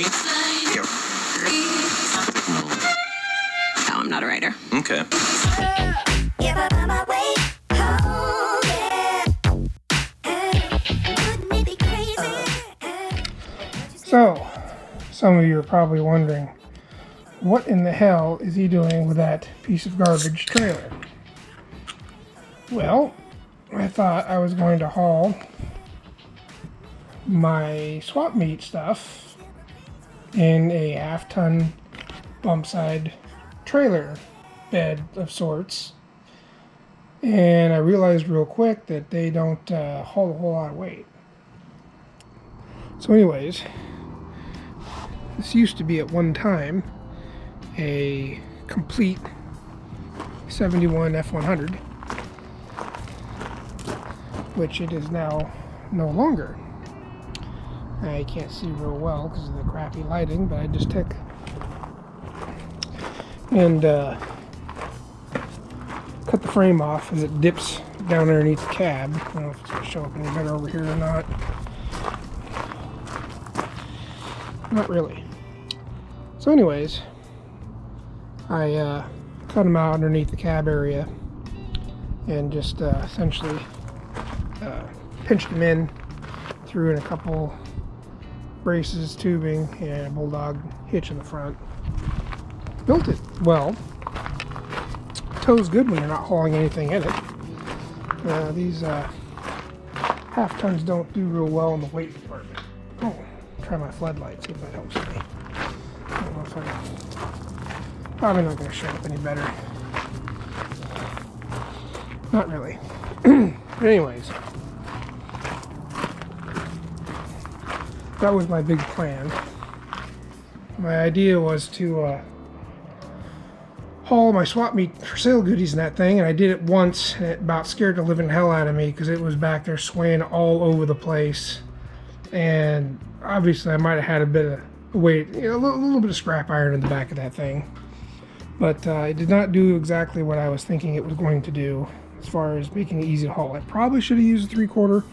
Three. Here. No, I'm not a writer. Okay. So, some of you are probably wondering, what in the hell is he doing with that piece of garbage trailer? Well, I thought I was going to haul my swap meet stuff in a half-ton bump side trailer bed of sorts, and I realized real quick that they don't haul a whole lot of weight. So anyways, this used to be at one time a complete 71 F100, which it is now no longer. I can't see real well because of the crappy lighting, but I just took and cut the frame off as it dips down underneath the cab. I don't know if it's going to show up any better over here or not. Not really. So anyways, I cut them out underneath the cab area and just essentially pinched them in, threw in a couple braces, tubing, and a bulldog hitch in the front. Built it well. Tow's good when you're not hauling anything in it. These half tons don't do real well in the weight department. Oh, try my floodlight, see if that helps me. I don't know if I'm probably not going to show up any better. Not really. Anyways, that was my big plan. My idea was to haul my swap meet for sale goodies in that thing, and I did it once, and it about scared the living hell out of me because it was back there swaying all over the place. And obviously I might have had a bit of weight, a little bit of scrap iron in the back of that thing, but it did not do exactly what I was thinking it was going to do as far as making it easy to haul. I probably should have used a 3/4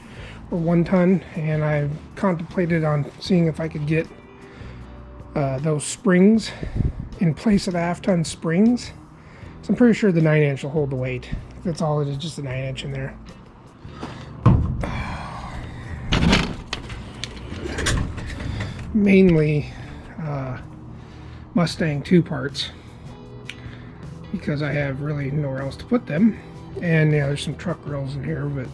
or 1 ton, and I contemplated on seeing if I could get those springs in place of the half-ton springs. So I'm pretty sure the 9-inch will hold the weight. That's all it is, just a 9-inch in there. Mainly Mustang 2 parts, because I have really nowhere else to put them. And yeah, there's some truck grills in here, but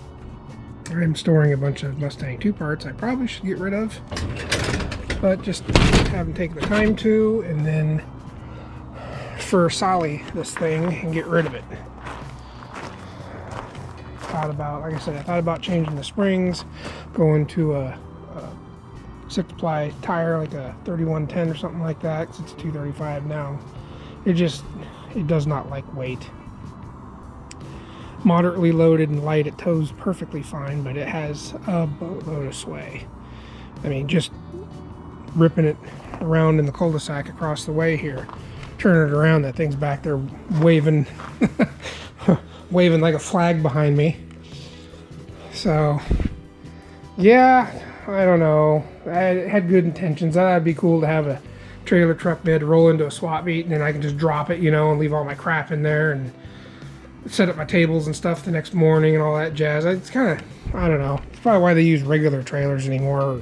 I'm storing a bunch of Mustang 2 parts I probably should get rid of, but just haven't taken the time to. And then for Solly this thing and get rid of it. Thought about, like I said, I thought about changing the springs, going to a 6-ply tire, like a 3110 or something like that, because it's a 235 now. It does not like weight. Moderately loaded and light, it tows perfectly fine, but it has a boatload of sway. I mean, just ripping it around in the cul-de-sac across the way here, turning it around, that thing's back there waving waving like a flag behind me. So yeah, I don't know, I had good intentions. That'd be cool to have a trailer truck bed roll into a swap meet, and then I can just drop it, and leave all my crap in there and set up my tables and stuff the next morning and all that jazz. It's kind of, I don't know, it's probably why they use regular trailers anymore.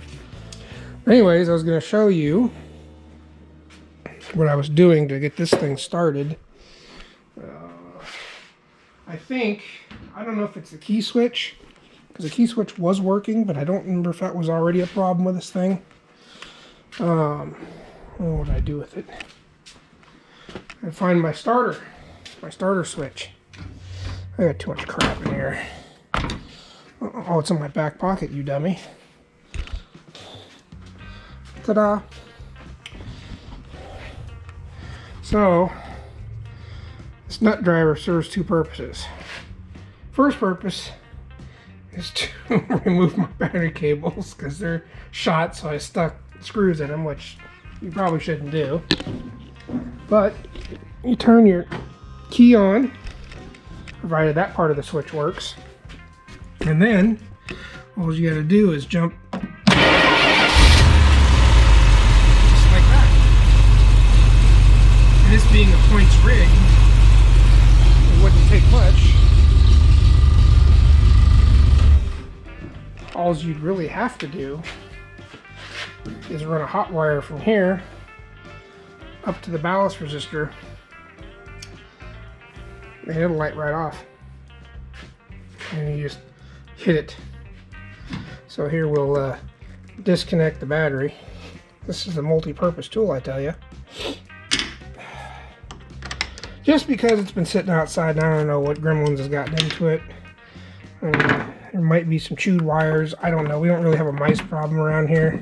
Anyways, I was going to show you what I was doing to get this thing started. I don't know if it's the key switch, because the key switch was working, but I don't remember if that was already a problem with this thing. What did I do with it? I find my starter switch. I got too much crap in here. Oh, it's in my back pocket, you dummy. Ta-da! So, this nut driver serves 2 purposes. First purpose is to remove my battery cables, because they're shot, so I stuck screws in them, which you probably shouldn't do. But you turn your key on, provided that part of the switch works, and then all you got to do is jump all you'd really have to do is run a hot wire from here up to the ballast resistor, and it'll light right off. And you just hit it. So here we'll disconnect the battery. This is a multi-purpose tool, I tell you. Just because it's been sitting outside, and I don't know what gremlins has gotten into it. There might be some chewed wires. I don't know. We don't really have a mice problem around here,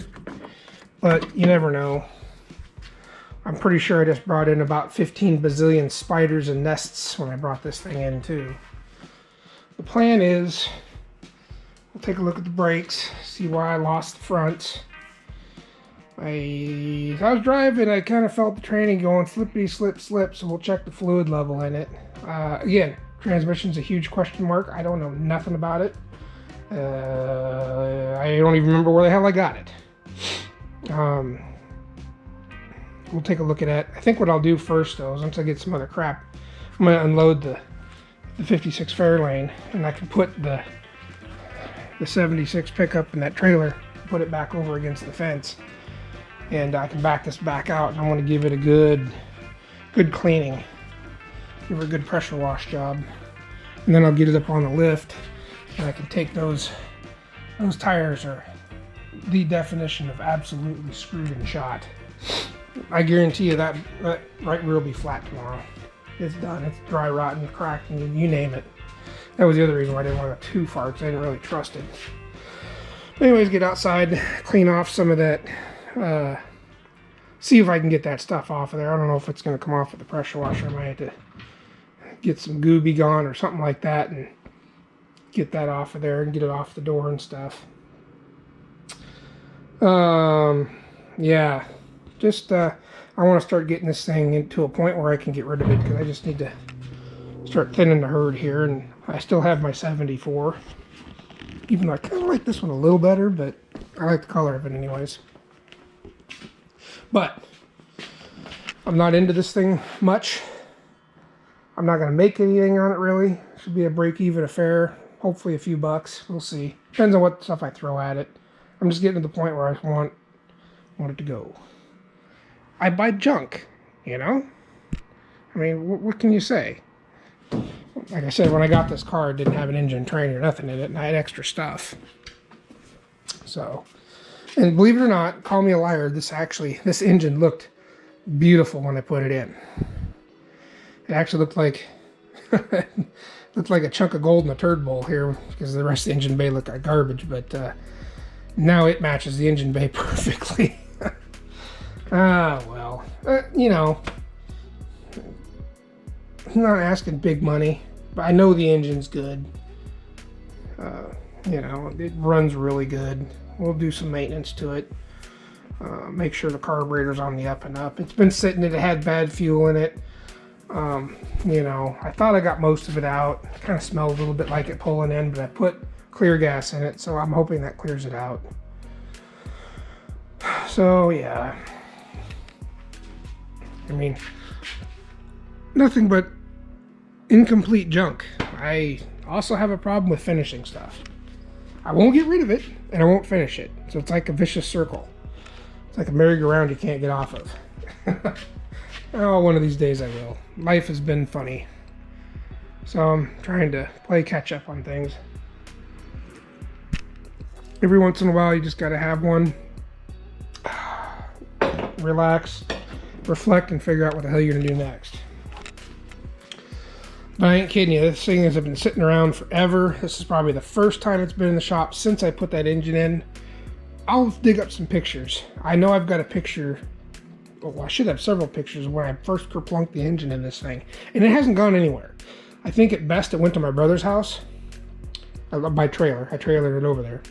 but you never know. I'm pretty sure I just brought in about 15 bazillion spiders and nests when I brought this thing in too. The plan is, we'll take a look at the brakes, see why I lost the fronts. I was driving, I kind of felt the training going flippity slip slip, so we'll check the fluid level in it. Again, transmission's a huge question mark. I don't know nothing about it. I don't even remember where the hell I got it. We'll take a look at it. I think what I'll do first though is once I get some other crap, I'm going to unload the 56 Fairlane, and I can put the 76 pickup in that trailer, put it back over against the fence, and I can back this back out, and I want to give it a good cleaning, give her a good pressure wash job, and then I'll get it up on the lift, and I can take those tires are the definition of absolutely screwed and shot. I guarantee you that right rear will be flat tomorrow. It's done. It's dry, rotten, cracked, and you name it. That was the other reason why I didn't want to go too far, because I didn't really trust it. Anyways, get outside, clean off some of that, see if I can get that stuff off of there. I don't know if it's going to come off with the pressure washer. I might have to get some Gooby gone or something like that and get that off of there and get it off the door and stuff. Yeah, just I want to start getting this thing into a point where I can get rid of it, because I just need to start thinning the herd here. And I still have my 74, even though I kind of like this one a little better, but I like the color of it anyways. But I'm not into this thing much. I'm not going to make anything on it really. Should be a break-even affair, hopefully a few bucks. We'll see. Depends on what stuff I throw at it. I'm just getting to the point where I want it to go. I buy junk, you know? I mean, what can you say? Like I said, when I got this car, it didn't have an engine train or nothing in it, and I had extra stuff. So, and believe it or not, call me a liar, this engine looked beautiful when I put it in. It actually looked like a chunk of gold in a turd bowl here, because the rest of the engine bay looked like garbage, but now it matches the engine bay perfectly. Well, you know, I'm not asking big money, but I know the engine's good. You know, it runs really good. We'll do some maintenance to it. Make sure the carburetor's on the up and up. It's been sitting, it had bad fuel in it. You know, I thought I got most of it out. It kind of smelled a little bit like it pulling in, but I put clear gas in it, so I'm hoping that clears it out. So, yeah. I mean, nothing but incomplete junk. I also have a problem with finishing stuff. I won't get rid of it, and I won't finish it. So it's like a vicious circle. It's like a merry-go-round you can't get off of. Oh, one of these days I will. Life has been funny. So I'm trying to play catch-up on things. Every once in a while, you just gotta have one. Relax, reflect, and figure out what the hell you're gonna do next. But I ain't kidding you, this thing has been sitting around forever. This is probably the first time it's been in the shop since I put that engine in. I'll dig up some pictures. I know I've got a picture, well, I should have several pictures of when I first kerplunked the engine in this thing. And it hasn't gone anywhere. I think at best it went to my brother's house by trailer. I trailered it over there.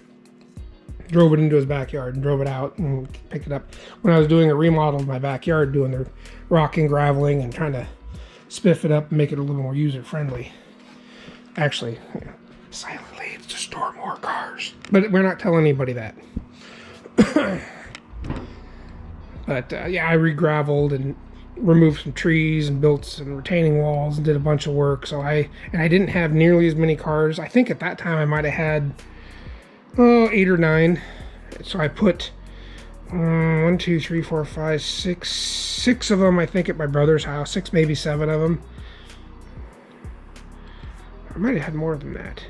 Drove it into his backyard and drove it out and picked it up. When I was doing a remodel in my backyard, doing the rocking, graveling, and trying to spiff it up and make it a little more user-friendly. Actually, you know, silent leads to store more cars. But we're not telling anybody that. But yeah, I re-graveled and removed some trees and built some retaining walls and did a bunch of work. So I didn't have nearly as many cars. I think at that time I might have had oh, 8 or 9. So I put 1, 2, 3, 4, 5, 6 of them, I think, at my brother's house. 6, maybe 7 of them. I might have had more than that.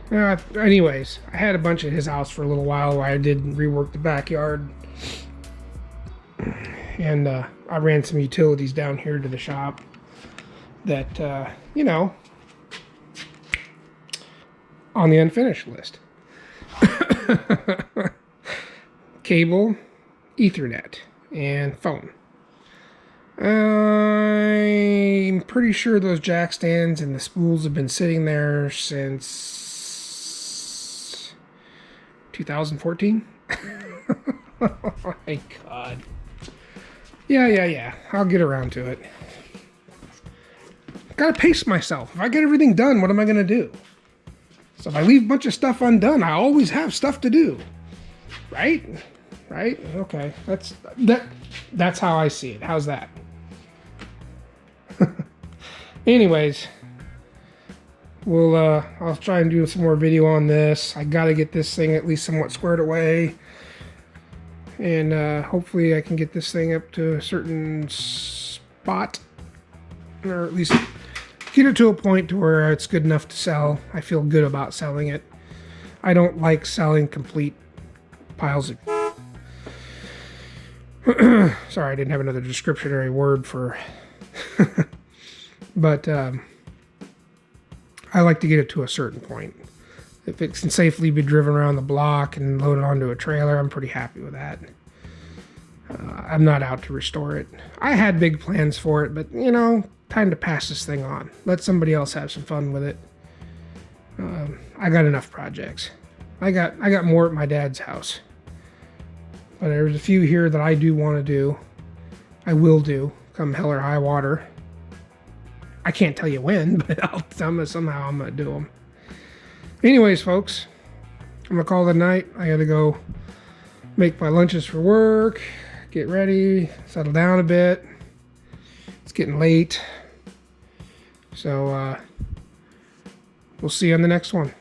Anyways, I had a bunch at his house for a little while I did rework the backyard. And I ran some utilities down here to the shop that, you know, on the unfinished list. Cable, Ethernet, and phone. I'm pretty sure those jack stands and the spools have been sitting there since 2014. Oh my god. Yeah. I'll get around to it. Gotta pace myself. If I get everything done, what am I gonna do? So if I leave a bunch of stuff undone, I always have stuff to do. Right? Okay. That's how I see it. How's that? Anyways, I'll try and do some more video on this. I gotta get this thing at least somewhat squared away. And hopefully I can get this thing up to a certain spot. Or at least get it to a point to where it's good enough to sell. I feel good about selling it. I don't like selling complete piles of... Sorry, I didn't have another descriptionary word for... But I like to get it to a certain point. If it can safely be driven around the block and loaded onto a trailer, I'm pretty happy with that. I'm not out to restore it. I had big plans for it, but, you know, time to pass this thing on. Let somebody else have some fun with it. I got enough projects. I got more at my dad's house. But there's a few here that I do want to do. I will do, come hell or high water. I can't tell you when, but somehow I'm going to do them. Anyways, folks, I'm going to call it a night. I got to go make my lunches for work, get ready, settle down a bit. It's getting late. So, we'll see you on the next one.